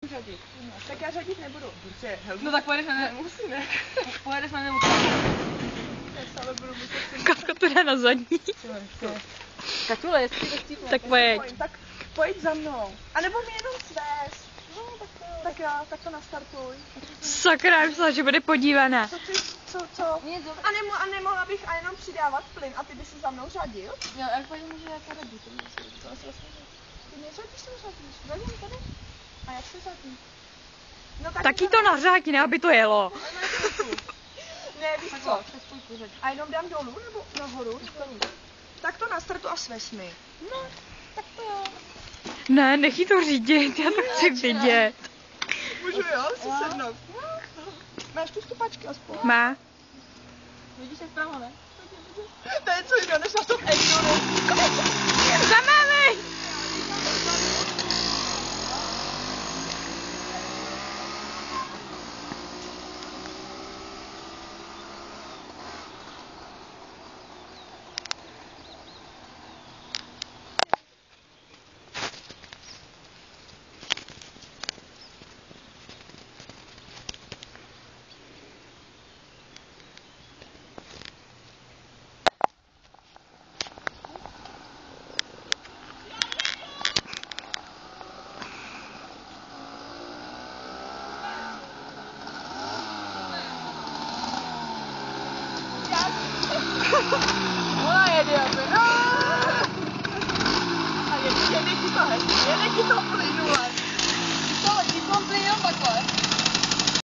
řadit. Tak já řadit nebudu. Prostě, no tak pojedeš na nemusíme. Pojedeš na nebo ale budu muset Kavka to dá na zadní. Katule, jestli to chcípne. Tak pojď. Tak pojď za mnou. A nebo mi jenom svést. No, tak jo, tak to nastartuj. Sakra, já myslela, že bude podívaná. Co? A nemohla bych a jenom přidávat plyn a ty by si za mnou řadil? Jo, jak paní může jako radit, to může Ty neřadíš, řadím tady. A jak se řadí? No, Taky to nařádí, aby to jelo. Ne, víš co? A jenom dám dolů nebo nahoru? Tak to nastartu a sveš mi. No, tak to jo. Ne, nech jí to řídit, já to chci vidět. Můžu jo, si sednout. Máš tu stupačky aspoň? Má. Vidíš jak vpravo, ne? To je co jiného, než na tom enduro. Zamávej! Ona jede, no! A jede ti to hezky, jede ti to plynule. To letí, mám plyn takhle.